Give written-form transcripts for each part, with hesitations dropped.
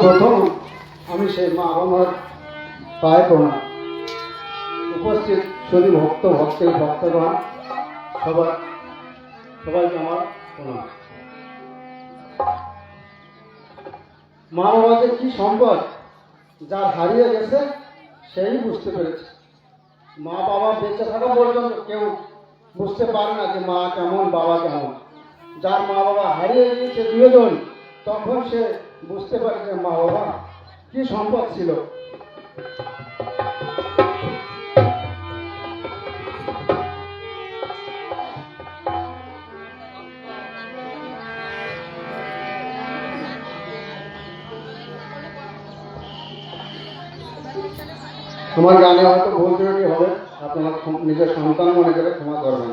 প্রথম আমি সেই মা বাবার পায়ে প্রণাম। উপস্থিত শুধু ভক্তগণ সবাইকে আমার প্রণাম। মা বাবা যে কি সম্পদ, যা হারিয়ে গেছে সেই বুঝতে পেরেছে। মা বাবা বেঁচে থাকা পর্যন্ত কেউ বুঝতে পারে না যে মা কেমন বাবা কেমন। যার মা বাবা হারিয়ে গিয়েছে দুজন, তখন সে বুঝতে পারে যে মা বাবা কি সম্পদ ছিল। আমার গানে হয়তো ভুল ত্রুটি হবে, আপনারা নিজের সন্তান মনে করে ক্ষমা করবেন।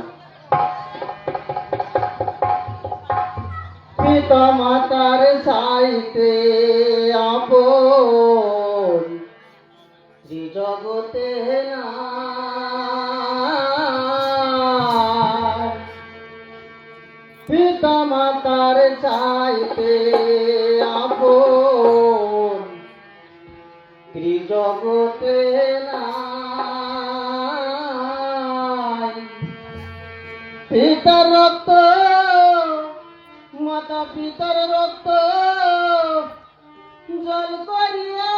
পিতা মাতার চাইতে আপন জগতে না, পিতা মাতার চাইতে আপন ত্রিজগতে নাই। পিতার রক্ত, মাতা পিতার রক্ত জল করিয়া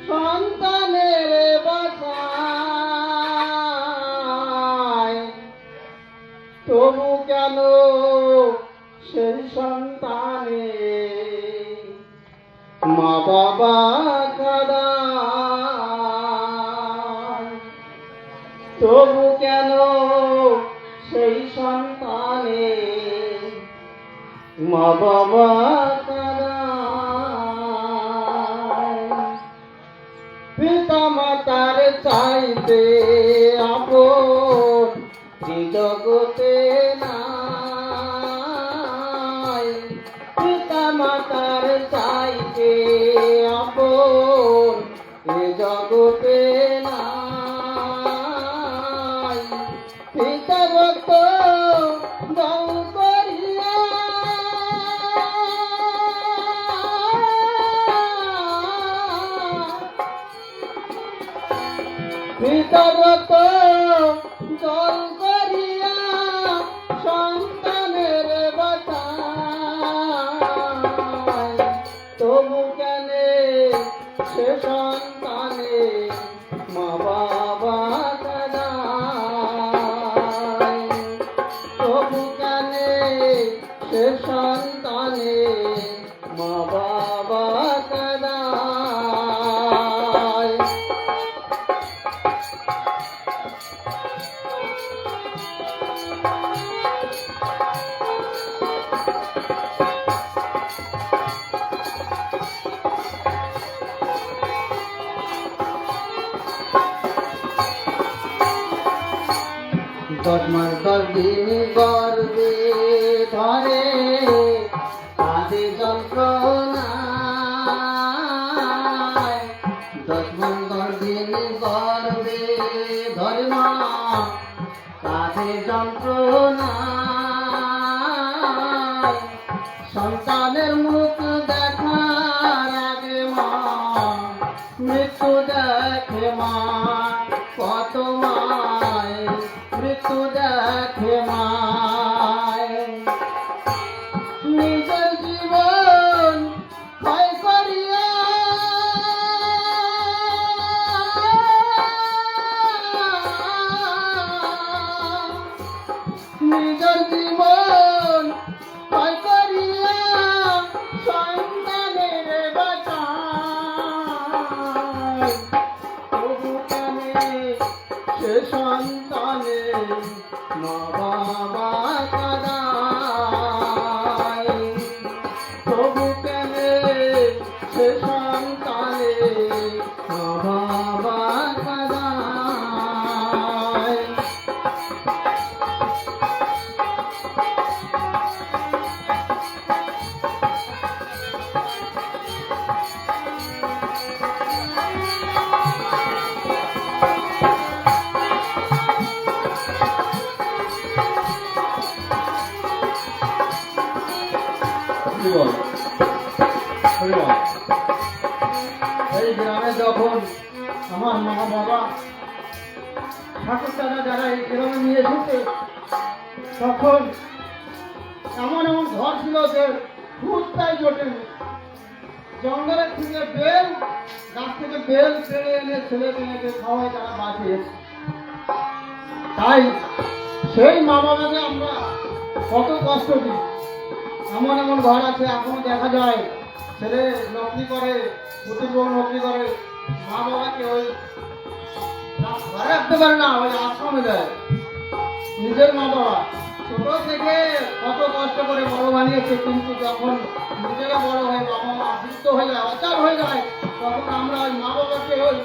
সন্তানের বাসায়, তবু কেন সেই সন্তানে মা বাবা কাঁদায়? তবু কেন সেই সন্তানে মা বাবা কাঁদায়? পিতা মাতার চাইতে আপন জগতে নাই। পিতা মাতার চাইতে আপন জগতে নাই। পিতা রক্ত জল করিয়া পিতা রক্ত জল করিয়া সন্তানের বাঁচায়, তবু কেন সে সন্তানে মা বাবা কাঁদায়? তবু কেন সে সন্তানে মা বাবা কাঁদায়? দশ মাস 10 দিন গর্ভে ধরে কাঁধে যন্ত্রণায়। 10 মাস 10 দিন গর্ভে ধরে মা কাঁধে যন্ত্রণায়। সন্তানের মুখ দেখার আগে মা মৃত্যু দেখে মা, কত মায় মৃত্যু দেখে মায়। নিজের জীবন ক্ষয় করিয়া নিজের জীবন ক্ষয় করিয়া সন্তানের বাঁচায়, তবু কেন সে সন্তানে মা বাবা কাঁদায়? তবু কেন সে সন্তানে মা বাবা কাঁদায়? ঠাকুর দাদা যারা এই গ্রামে নিয়ে এসেছে, তখন এমন এমন ঘর ছিল যে খুঁজটাই জোটেনি। জঙ্গলের থেকে বেল, গাছ থেকে বেল পেড়ে এনে ছেলে মেয়েকে খাওয়াই তারা বাঁচিয়েছে। তাই সেই মা বাবাকে আমরা কত কষ্ট দিই। এমন এমন ঘর আছে এখনো দেখা যায়, ছেলে নকরি করে, পুতির বউ নকরি করে, মা বাবাকে ওই ঘরে রাখতে পারে না, ওই আশ্রমে দেয়। নিজের মা বাবা ছোট থেকে কত কষ্ট করে বড় বানিয়েছে, কিন্তু যখন নিজেরা বড় হয়ে বাবা মা অসুস্থ হয়ে যায়, অচার হয়ে যায়, তখন আমরা ওই মা বাবাকে ওই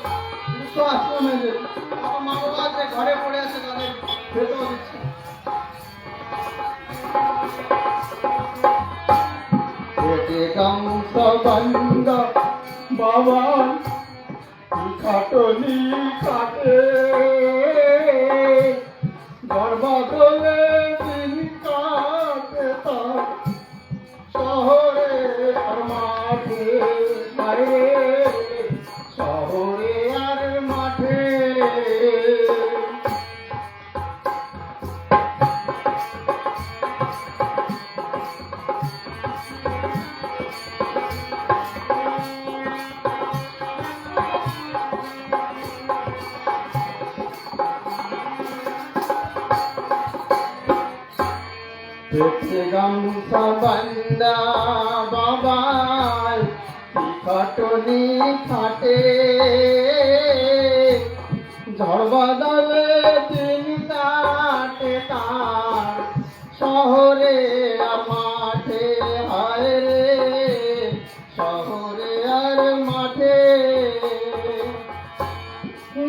বৃদ্ধ আশ্রমে দিই। তখন মা বাবা আছে ঘরে পড়ে আছে, তাদের খেতেও দিচ্ছে। বাবা খাটনি কাটে গর্বাদলে দিন কাটে তার শহরে আর মাঠে, শহরে আর মাঠে। গামছা বান্দা বাবাই খাটনি খাটে ঝড় বাদলে দিন কাটে তার শহরে আর মাঠে, হায় রে শহরে আর মাঠে।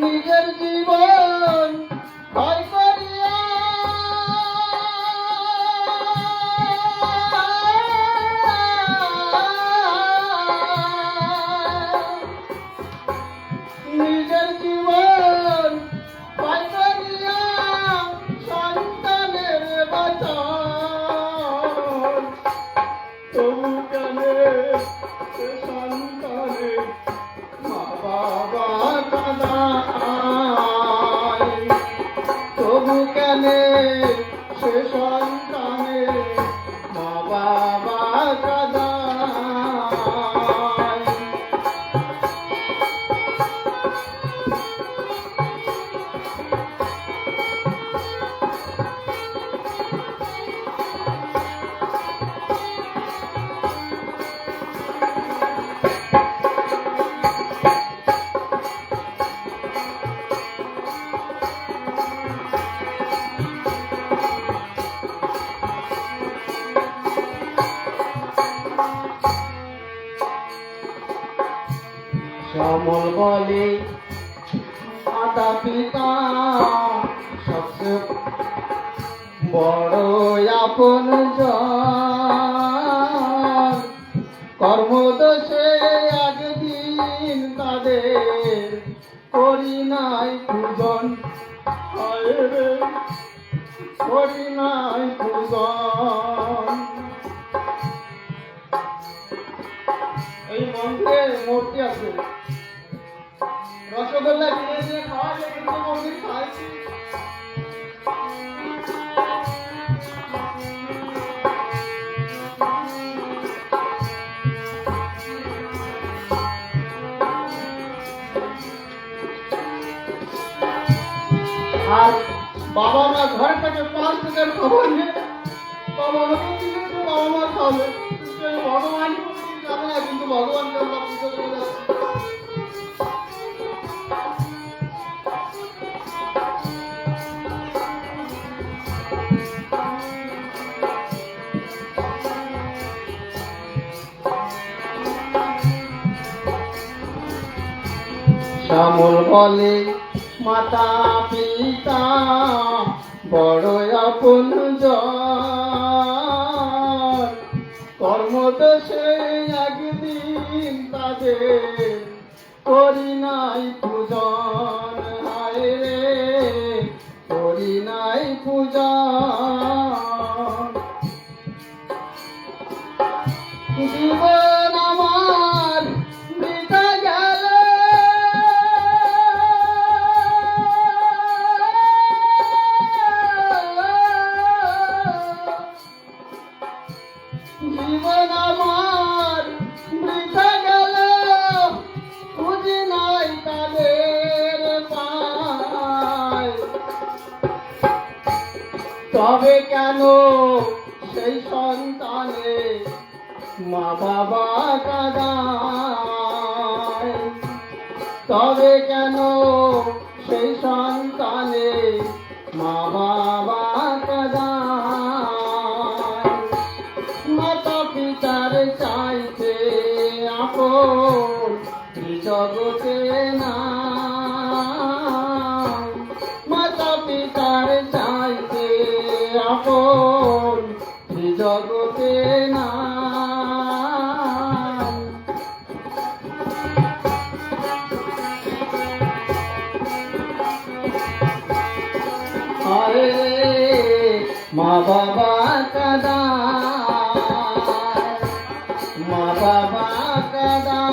নিজের জীবন ভয় করিয়া নিজের জীবন ভয় করিয়া সন্তানের বাঁচান, তবু কেন সন্তানের মা বাবা কাঁদায়, তবু কেন সে সন্তানের মা বাবা কাঁদায়। শ্যামল বলে মাতা পিতা সবচেয়ে বড় আপন জন, কর্মদোষে একদিন তাদের করি নাই পূজন, করি নাই পূজন। এই মন্দিরে মূর্তি আছে, রসগোল্লা কিনে দিয়ে খাওয়া যায়, কিন্তু মন্দির খাইছি। আর বাবা মা ঘর থেকে 5 টাকার খবর নিয়ে বাবা মাকে দিলে তো বাবা মা খাবে, ভগবান যাবে না, কিন্তু ভগবানকে আমরা পুজো করে যাচ্ছি। শ্যামল বলে মাতা পিতা বড় আপন জন, কর্মদোষে একদিন তাদের করি নাই পূজন, হায় রে করি নাই পূজন। জীবন আমার বৃথা গেল তবে কেন সেই সন্তানে মা বাবা কাঁদায়? তবে কেন সেই সন্তানে মা বাবা কাঁদায়? মাতা পিতার চাইতে আপন এই জগতে নাই। মাতা পিতার চাইতে আপন এই জগতে নাই। আরে মা বাবা কাঁদায়, মা বাবা কাঁদায়।